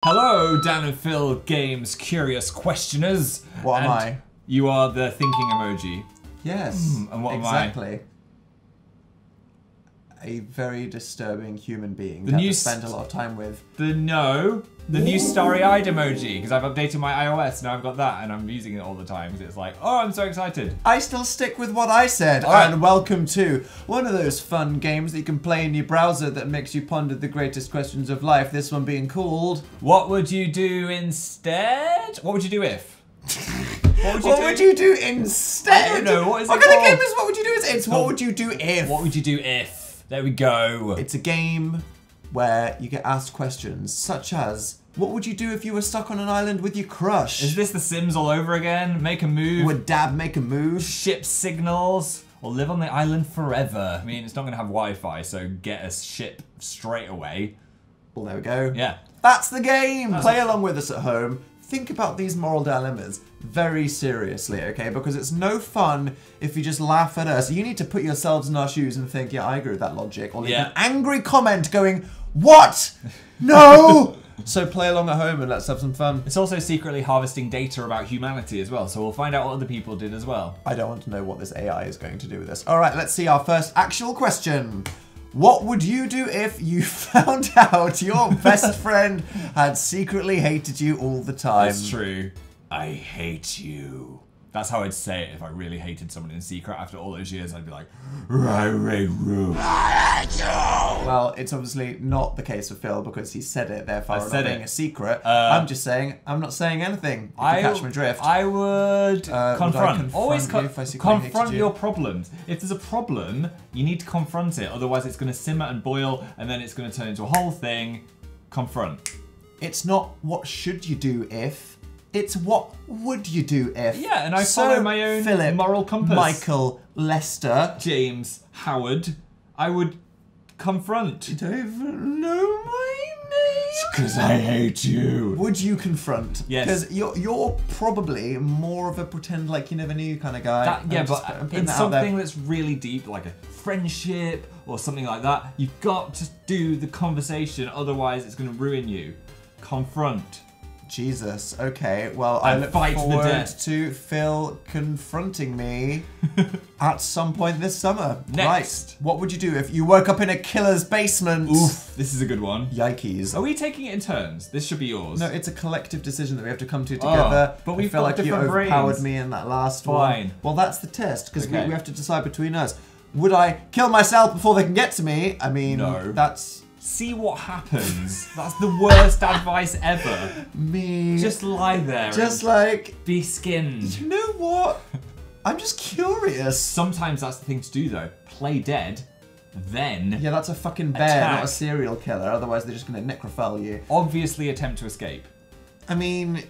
Hello, Dan and Phil Games Curious Questioners. What am I? You are the thinking emoji. Yes, and what exactly. am A very disturbing human being The that new I've spent a lot of time with. The new starry-eyed emoji, because I've updated my iOS, now I've got that, and I'm using it all the time, because it's like, oh, I'm so excited. I still stick with what I said, All right. and welcome to one of those fun games that you can play in your browser that makes you ponder the greatest questions of life, this one being called... What would you do instead? What would you do if? What would you do instead? I don't know, what is What it kind of called? game is what would you do? It's what would you do if? What would you do if? There we go. It's a game where you get asked questions such as, what would you do if you were stuck on an island with your crush? Is this The Sims all over again? Make a move, Would Dad make a move? ship signals, or live on the island forever? I mean, it's not going to have Wi-Fi, so get a ship straight away. Well, there we go. Yeah. That's the game! Play along with us at home. Think about these moral dilemmas very seriously, okay? Because it's no fun if you just laugh at us. You need to put yourselves in our shoes and think, yeah, I agree with that logic. Or leave an angry comment going, what? No! So play along at home and let's have some fun. It's also secretly harvesting data about humanity as well, so we'll find out what other people did as well. I don't want to know what this AI is going to do with this. All right, let's see our first actual question. What would you do if you found out your best friend had secretly hated you all the time? That's true. I hate you. That's how I'd say it if I really hated someone in secret. After all those years, I'd be like, I hate you. Well, it's obviously not the case for Phil because he said it, therefore not said being it. a secret. I'm just saying, I'm not saying anything. If you catch my drift. I would confront. confront Always you if I secretly hated confront you? your problems. If there's a problem, you need to confront it. Otherwise, it's going to simmer and boil, and then it's going to turn into a whole thing. Confront. It's not what should you do if, it's what would you do if. Yeah, and I follow my own Philip, moral compass. Michael, Lester. James, Howard, I would confront. You don't even know my name. Because I hate you. Would you confront? Yes. Because you're probably more of a pretend like you never knew kind of guy. Yeah, I'm just but putting in that out there. something that's really deep, like a friendship or something like that, you've got to do the conversation, otherwise it's going to ruin you. Confront. Jesus. Okay. Well, I And look fight to the forward death. to Phil confronting me at some point this summer. Next. Right. What would you do if you woke up in a killer's basement? Oof, this is a good one. Yikes. Are we taking it in turns? This should be yours. No, it's a collective decision that we have to come to together. but I we've feel got like you different overpowered brains. me in that last Fine. one. Well, that's the test, because Okay. we have to decide between us. Would I kill myself before they can get to me? I mean, No. that's See what happens. That's the worst advice ever. me. Just lie there Just and like, be skinned. you know what? I'm just curious. Sometimes that's the thing to do though. Play dead, then Yeah, that's a fucking bear, Attack. not a serial killer. Otherwise, they're just going to necrophile you. obviously attempt to escape. I mean...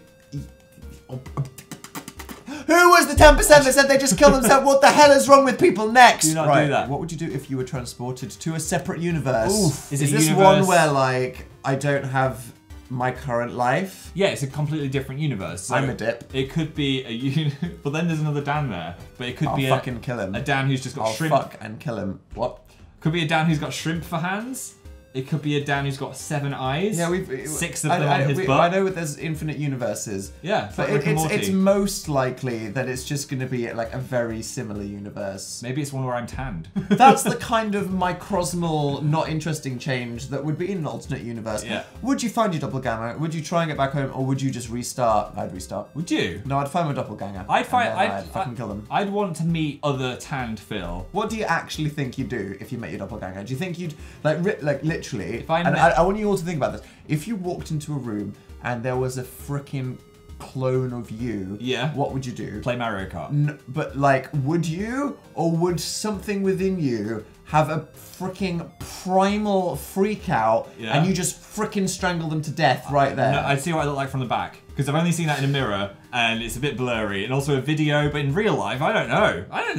Who was the 10% that said they just killed themselves? What the hell is wrong with people next? Do not right. do that. What would you do if you were transported to a separate universe? Oof. Is Is it this universe- one where, like, I don't have my current life? Yeah, it's a completely different universe. So I'm a dip. It could be a but then there's another Dan there. But it could I'll be fucking kill him. a Dan who's just got I'll shrimp. fuck and kill him. What? Could be a Dan who's got shrimp for hands. It could be a Dan who's got 7 eyes. Yeah, 6 of them on his butt. I know that there's infinite universes. Yeah, it's But like Rick and it's Morty. most likely that it's just going to be like a very similar universe. Maybe it's one where I'm tanned. That's the kind of microsmal, not interesting change that would be in an alternate universe. Yeah. Would you find your doppelganger? Would you try and get back home, or would you just restart? I'd restart. Would you? No, I'd find my doppelganger. I'd find. and then I'd fucking kill them. I'd want to meet other tanned Phil. What do you actually think you'd do if you met your doppelganger? Do you think you'd like literally? If I and met- I want you all to think about this. If you walked into a room and there was a freaking clone of you, Yeah. what would you do? Play Mario Kart. But like, would you, or would something within you have a freaking primal freak out, Yeah. and you just freaking strangle them to death right there? No, I'd see what I look like from the back. Because I've only seen that in a mirror, and it's a bit blurry. And also a video, but in real life, I don't know. I don't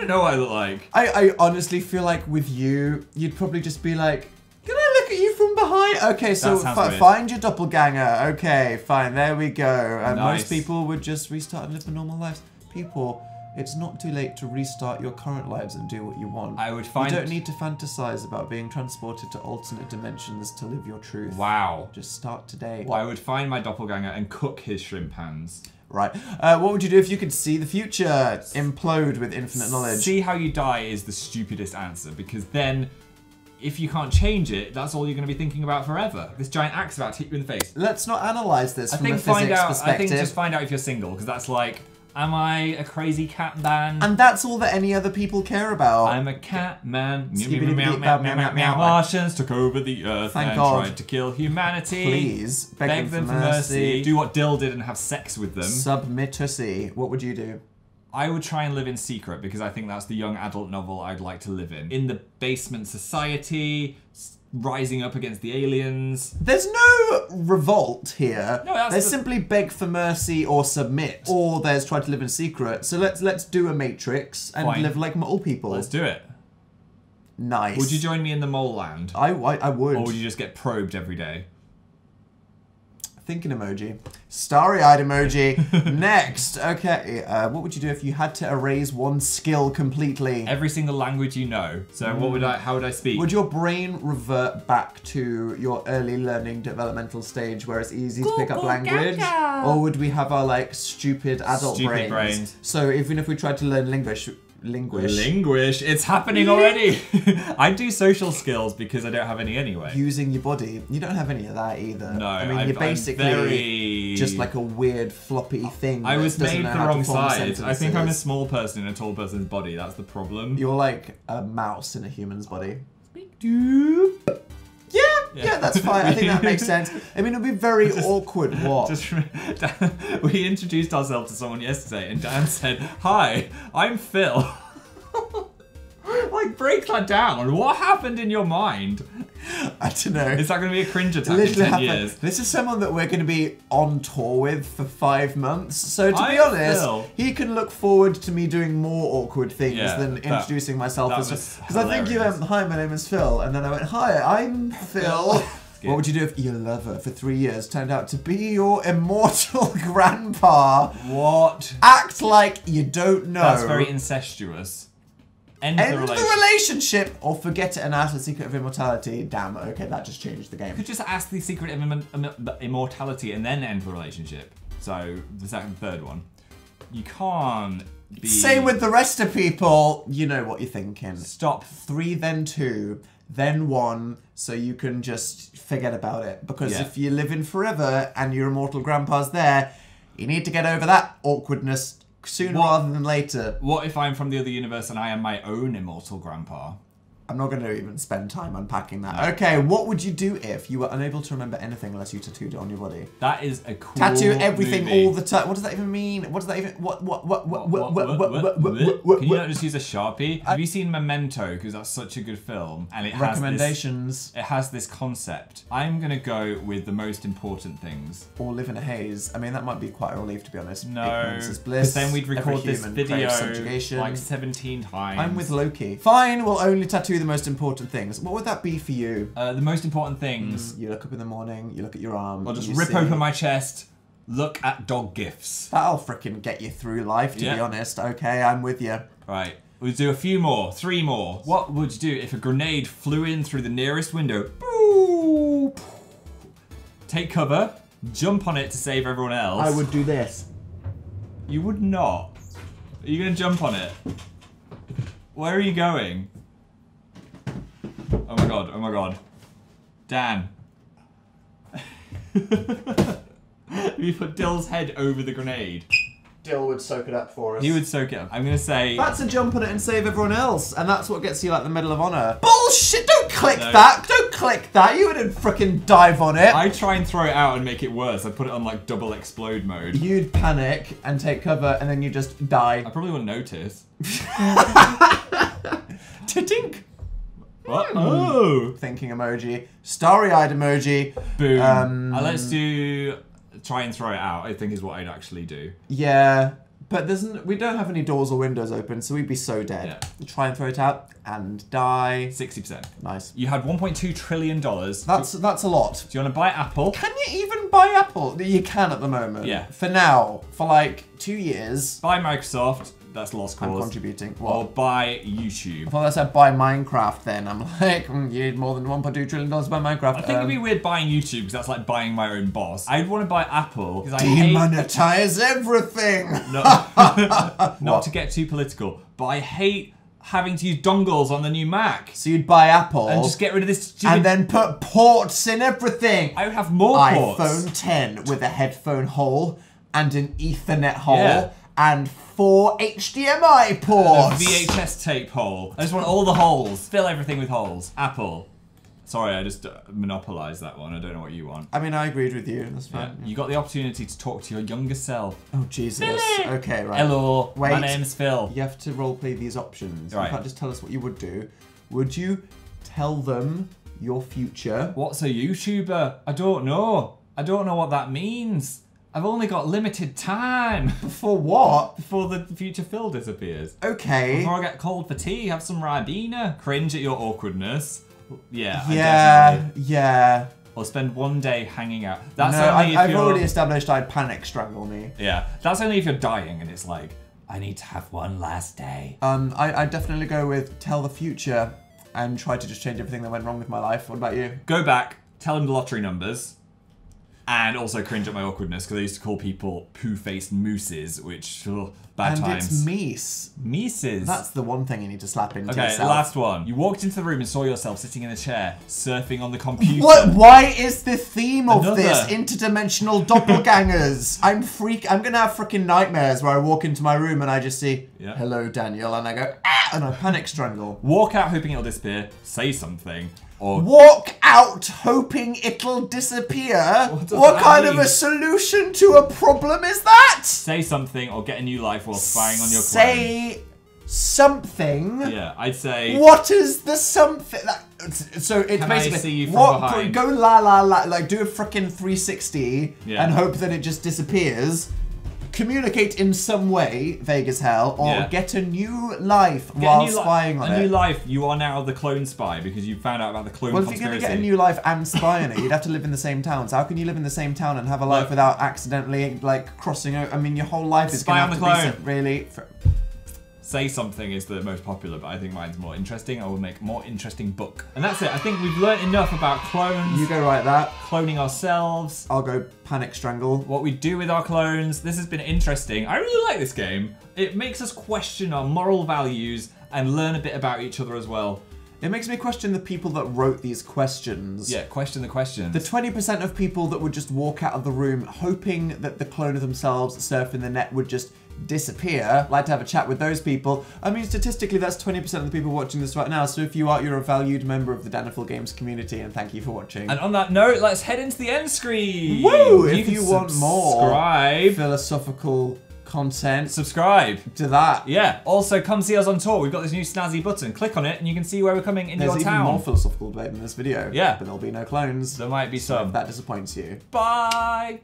know what I look like. I honestly feel like with you, you'd probably just be like, can I look at you from behind? Okay, so That sounds weird. find your doppelganger. Okay, fine, there we go. And Nice. most people would just restart and live their normal lives. People It's not too late to restart your current lives and do what you want. I would find... You don't need to fantasize about being transported to alternate dimensions to live your truth. Wow. Just start today. I would find my doppelganger and cook his shrimp hands. Right. What would you do if you could see the future? Implode with infinite knowledge. See how you die is the stupidest answer, because then if you can't change it, that's all you're going to be thinking about forever. This giant axe about to hit you in the face. Let's not analyze this from a physics I perspective. think just find out if you're single, because that's like, am I a crazy cat man? And that's all that any other people care about. I'm a cat man. Meow. Martians took over the earth Thank and God. tried to kill humanity. Please, beg them for mercy. Do what Dill did and have sex with them. Submitussy. What would you do? I would try and live in secret, because I think that's the young adult novel I'd like to live in. In the basement society, rising up against the aliens. There's no revolt here. No, that's there's simply beg for mercy or submit, or there's try to live in secret. So let's do a Matrix and Fine. live like mole people. Let's do it. Nice. Would you join me in the mole land? I would. Or would you just get probed every day? Thinking emoji. Starry-eyed emoji. Next. Okay. What would you do if you had to erase one skill completely? Every single language you know. So how would I speak? Would your brain revert back to your early learning developmental stage where it's easy to pick up language? Or would we have our like stupid adult brains? So even if we tried to learn Linguish. It's happening already. I do social skills because I don't have any anyway. Using your body. You don't have any of that either. No, I mean, you're basically just like a weird floppy thing. I was made the wrong side. I think I'm a sentences. small person in a tall person's body. That's the problem. You're like a mouse in a human's body. Yeah, that's fine. I think that makes sense. I mean, it'd be very awkward. What? We introduced ourselves to someone yesterday, and Dan said, "Hi, I'm Phil." Like, break that down. What happened in your mind? I don't know. Is that going to be a cringe attack in 10 years? This is someone that we're going to be on tour with for 5 months. So to be I'm honest, Phil. he can look forward to me doing more awkward things than introducing myself as. Because I think you went, "Hi, my name is Phil," and then I went, "Hi, I'm Phil." What would you do if your lover for 3 years turned out to be your immortal grandpa? What? Act like you don't know. That's very incestuous. End the relationship, or forget it and ask the secret of immortality. Damn, okay, that just changed the game. You could just ask the secret of immortality and then end the relationship. So, the third one. You can't be... Same with the rest of people. You know what you're thinking. Stop. 3, then 2, then 1, so you can just forget about it. Because if you live in forever and your immortal grandpa's there, you need to get over that awkwardness sooner rather than later. What if I'm from the other universe and I am my own immortal grandpa? I'm not going to even spend time unpacking that. Okay, what would you do if you were unable to remember anything unless you tattooed it on your body? That is a cool Tattoo everything movie. all the time. What does that even mean? What does that even... What? Can you not just use a Sharpie? Have you seen Memento? Because that's such a good film. And it Recommendations. has this concept. I'm going to go with the most important things. Or live in a haze. I mean, that might be quite a relief, to be honest. No, Ignorance is bliss. because then we'd record this Every human video craves subjugation. like 17 times. I'm with Loki. Fine, we'll only tattoo the most important things. What would that be for you? The most important things. You look up in the morning, you look at your arm. I'll just you rip see. open my chest, look at dog gifs. That'll frickin' get you through life, to be honest. Okay, I'm with you. Right, we'll do a few more, 3 more. What would you do if a grenade flew in through the nearest window? Boop. Take cover, jump on it to save everyone else. I would do this. You would not. Are you gonna jump on it? Where are you going? Oh my god, oh my god. Dan. You put Dill's head over the grenade. Dill would soak it up for us. He would soak it up. I'm gonna say... That's a jump on it and save everyone else. And that's what gets you like the Medal of Honor. Bullshit! Don't click that! Don't click that! You wouldn't frickin' dive on it! I'd try and throw it out and make it worse. I'd put it on like double explode mode. You'd panic and take cover and then you just die. I probably wouldn't notice. Tink! What? Oh! Thinking emoji. Starry-eyed emoji. Boom. Let's do... Try and throw it out, I think is what I'd actually do. Yeah, but we don't have any doors or windows open, so we'd be so dead. Yeah. Try and throw it out and die. 60%. Nice. You had $1.2 trillion. That's a lot. Do you want to buy Apple? Can you even buy Apple? You can at the moment. Yeah. For now, for like 2 years. Buy Microsoft. That's lost I'm cause. contributing. Or What? buy YouTube. I thought I said buy Minecraft then. I'm like, you need more than $1.2 trillion to buy Minecraft. I think it'd be weird buying YouTube because that's like buying my own boss. I'd want to buy Apple because I hate... Demonetize everything! Not to get too political, but I hate having to use dongles on the new Mac. So you'd buy Apple And just get rid of this stupid... and then put ports in everything. I would have more ports. iPhone 10 with a headphone hole and an Ethernet hole Yeah. and 4 HDMI ports. VHS tape hole. I just want all the holes. Fill everything with holes. Apple. Sorry, I just monopolized that one. I don't know what you want. I mean, I agreed with you. That's Yeah. fine. You got the opportunity to talk to your younger self. Oh, Jesus. Okay, right. Hello, my Wait. name's Phil. You have to roleplay these options. Right. You can't just tell us what you would do. Would you tell them your future? What's a YouTuber? I don't know. I don't know what that means. I've only got limited time For what? before the future Phil disappears. Okay. Before I get called for tea, have some Ribena. Cringe at your awkwardness. Yeah, I Yeah, definitely. yeah. Or spend one day hanging out. That's No, only if I've you're... already established I'd panic strangle me. Yeah, that's only if you're dying and it's like, I need to have one last day. I'd definitely go with tell the future and try to just change everything that went wrong with my life. What about you? Go back, tell him the lottery numbers, and also cringe at my awkwardness because I used to call people poo-faced mooses, which, bad and times. it's Meese. Mises. That's the one thing you need to slap into Okay, yourself. last one. You walked into the room and saw yourself sitting in a chair, surfing on the computer. What? Why is the theme of Another. this interdimensional doppelgangers? I'm gonna have freaking nightmares where I walk into my room and I just see, Yeah. hello Daniel, and I go, ah, and I panic strangle. Walk out hoping it'll disappear, say something, or... Walk out hoping it'll disappear? does What that kind of mean? a solution to a problem is that? Say something or get a new life while spying on your clone. Say something. Yeah, I'd say... What is the something? So it's Can I basically see you from what? behind? Go la la la, like do a freaking 360 Yeah. and hope that it just disappears. Communicate in some way, vague as hell, or Yeah. get a new life Get while a new spying on a it. new life. You are now the clone spy because you found out about the clone Well, if you're conspiracy. gonna get a new life and spy on it, you'd have to live in the same town. So how can you live in the same town and have a life Look. without accidentally like crossing out? I mean, your whole life is Spy gonna on have the to clone. be really. Say something is the most popular, but I think mine's more interesting. I will make a more interesting book. And that's it. I think we've learned enough about clones, You go write that. cloning ourselves, I'll go panic strangle. what we do with our clones. This has been interesting. I really like this game. It makes us question our moral values and learn a bit about each other as well. It makes me question the people that wrote these questions. Yeah, question the questions. The 20% of people that would just walk out of the room hoping that the clone of themselves surfing the net would just disappear. I'd like to have a chat with those people. I mean, statistically, that's 20% of the people watching this right now. So if you are, you're a valued member of the Daniful Games community, and thank you for watching. And on that note, let's head into the end screen. Woo! If can you want more subscribe. philosophical content Subscribe. to that, Yeah. Also, come see us on tour. We've got this new snazzy button. Click on it, and you can see where we're coming in there's your even town. more philosophical debate in this video. Yeah. But there'll be no clones. There might be So some. if that disappoints you. Bye.